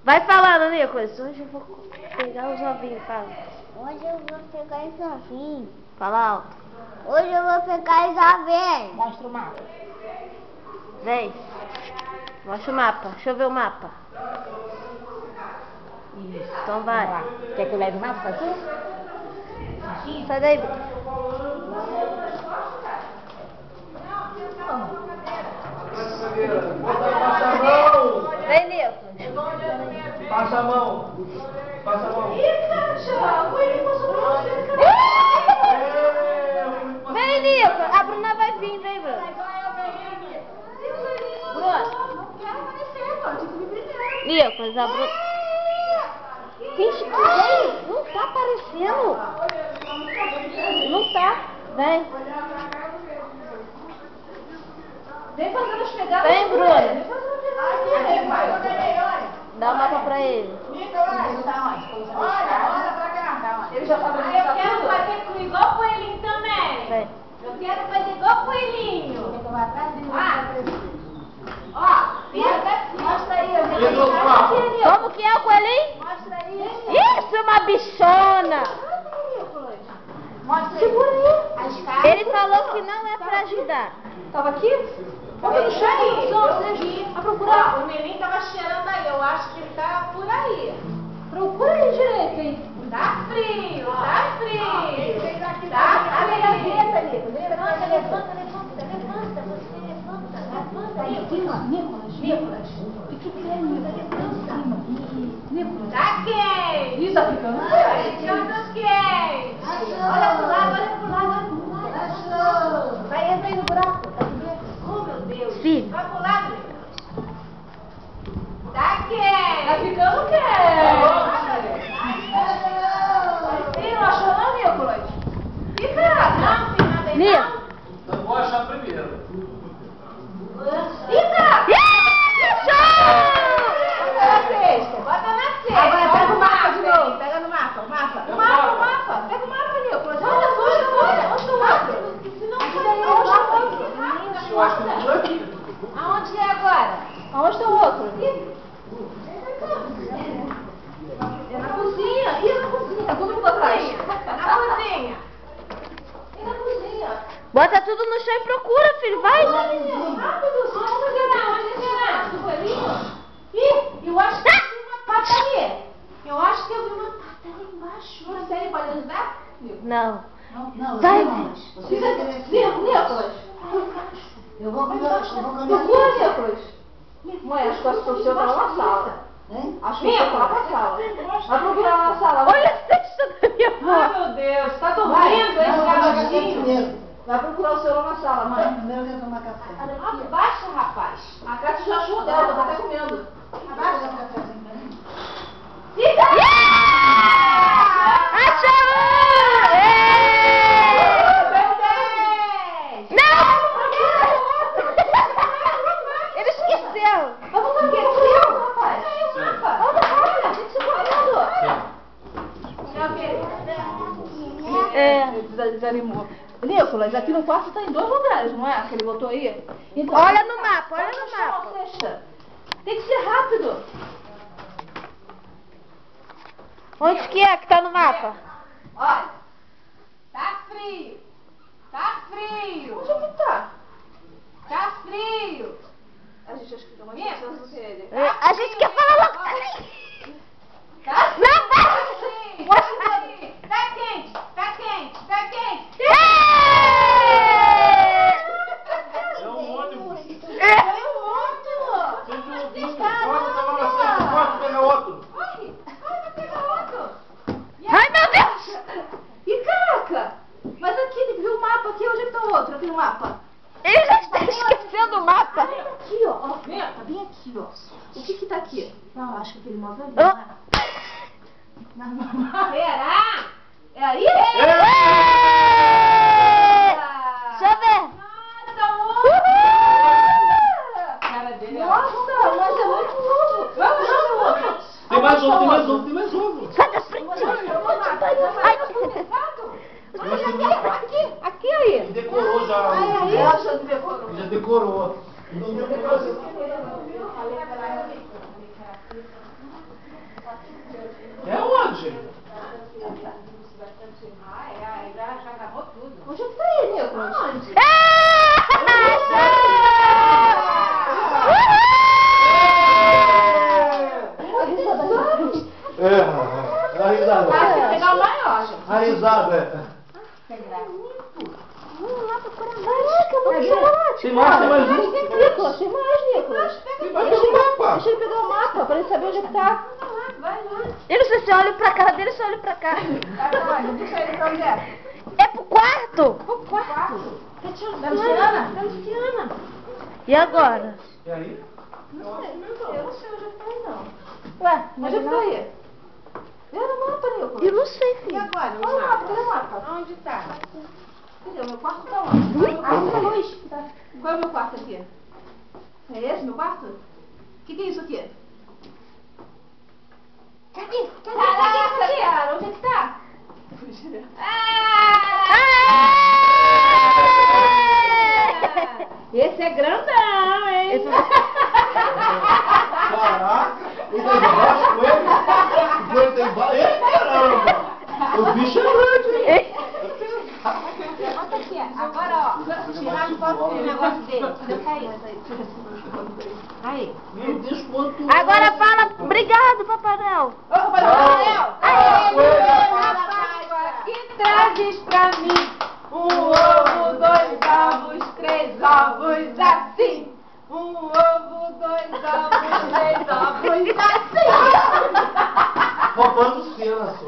Vai falando, Nicolas. Hoje eu vou pegar os ovinhos, fala. Hoje eu vou pegar os ovinhos. Fala alto. Hoje eu vou pegar os ovinhos. Mostra o mapa. Vem. Mostra o mapa. Deixa eu ver o mapa. Isso, então vai. Vamos lá. Quer que eu leve o mapa pra tu? Sai daí. Passa a mão! Vem, Nicolas. Passa a mão! Passa a mão! Vem, Nicolas. A Bruna vai vir, vem, Bruna. Nicolas, a Bruna... Finge que vem. Não tá aparecendo. Não tá. Vem. Vem fazendo as pegadas. Vem, Bruna. Vem fazendo as pegadas. Dá o mapa pra ele. Ele já sabe onde Eu tá quero tudo. fazer igual o coelhinho também. Vem. Eu quero fazer igual o coelhinho. Ó, mostra aí. Como que é o coelhinho? Mostra aí. Isso, uma bichona. Mostra aí. Segura aí. As caras. Ele falou que não é pra ajudar. Tava aqui? Tava no chão. A procurar. Ó, o menino tava cheirando aí. Eu acho que ele tá por aí. Procura aí direito, hein? Tá frio, tá frio. Tá Abre a frio. gaveta ali. Levanta, levanta, levanta. Você levanta. Aí, Nicolas. Fica quieto, Nicolas. tá quente. Isso, africano. Tá ficando quente. Olha pro lado, olha pro lado, olha pro lado. Vai, entra aí no buraco. Tá tudo bem? Oh, meu Deus. Filho. Vai pro lado, meu. Tá Tá quente. ficando quieto. Ih, não achou não, Nicolas? Fica. Não, tem nada aí, Nico. não. Eu vou achar primeiro. Fica. Bota na cesta. Bota na cesta. Agora pega o mapa de Pega novo. aí, pega no mapa, o mapa. O mapa. Pega o mapa, Nicolas. Olha, onde tá o mapa? Se não Aqui for daí, onde onde tá o tá outro? Eu acho que eu tô aqui. Aonde é agora? Aonde tá o outro? É na cozinha. Ih, é na cozinha. Tá todo mundo atrás. Na cozinha. É na cozinha. Bota tudo no chão e procura, filho. Vai. Rápido, Onde será? Onde será? do coelhinho. Ih, eu acho que eu vi uma pata ali. Eu acho que eu vi uma pata ali embaixo. Você aí pode ajudar? Não. Não, Vai. Nicolas. eu vou caminhar Procura, Nicolas. Mãe, acho que o seu tá lá na sala. hein? Acho que o seu tá lá na sala. Vai procurar lá na sala. Olha a cesta da minha Ai, avó. meu Deus. Tá Vai, dormindo esse não, vai garotinho? primeiro. Vai procurar o seu lá na sala, mãe. Primeiro eu quero tomar café. Abaixa, rapaz. A Cátia já achou dela, tá até comendo. Abaixa o cafezinho pra mim. Achou! Não! Ele esqueceu. Vamos lá, que é seu, rapaz. Olha, a gente se correndo. É. Ele desanimou. Nicolas, aqui no quarto tá em 2 lugares, não é? Que ele botou aí? Então, Olha no mapa, olha no chama a mapa. cesta. Tem que ser rápido. Onde que é que tá no mapa? Olha. Tá frio. Tá frio. Onde é que tá? Tá frio. A gente acho que deu uma Nicolas. chance do que ele. A gente quer falar logo também. Tá Não, vai. frio. Tá frio. Tá quente. Tá quente. Tá quente. É um ônibus. É. Pode pegar outro. Ai, vai pegar outro. Ai, meu Deus. Ih, caraca! Mas aqui, tem que ver o mapa aqui. Onde é que tá o outro? Aqui no mapa. Ele já está esquecendo o mapa. Aqui, ó. Ó, tá bem aqui, ó. O que que tá aqui? Não, acho que aquele móvel ali, Oh. né? Será? É aí? Deixa eu ver. Nossa, cara dele é Nossa, mas é muito novo. Vamos, vamos. Tem mais ovo, tem mais ovo, tem mais ovo. Sai da frente. Ai, Aqui aí. Decorou já. Ela já decorou. Já decorou. É a risada. Ah, tem que pegar o maior, gente. A risada é. Caraca, muito chocolate. Tem mais, tem mais um. Nicolas, tem mais, Nicolas. Tem mais um mapa. Deixa ele pegar o mapa, pra ele saber onde é que tá. Vai lá. Eu não sei se olha pra cá dele, se olha pra cá. Vai, deixa ele pra onde é? É pro quarto. Pro quarto. Da Luciana? Da Luciana. E agora? E aí? Não sei, eu não sei onde ele tá aí, não. Ué, Onde ele tá aí? Vê no mapa, Nicolas. Eu não sei, E filho. agora? Olha o mapa, cadê o mapa? Onde tá? Cadê? O meu quarto tá onde? Ah, a luz. Qual é o meu quarto aqui? É esse meu quarto? O que é isso aqui? Cadê? Caraca, cara, onde é que tá? Esse é grandão, hein? Caraca. Ele tá debaixo com ele? O ele tá embaixo. Ei, caramba. O bicho é grande, hein? Bota aqui, agora ó, tirar foto do negócio dele. Cadê o cair? Aí. Meu Deus, quanto... Agora fala, obrigado, Papai Noel. Ô, Papai Noel! Coelho. Agora, que trazes pra mim? Um ovo, 2 ovos, 3 ovos, assim. Um ovo, 2 ovos, 3 ovos, assim. Roubando cenas, só.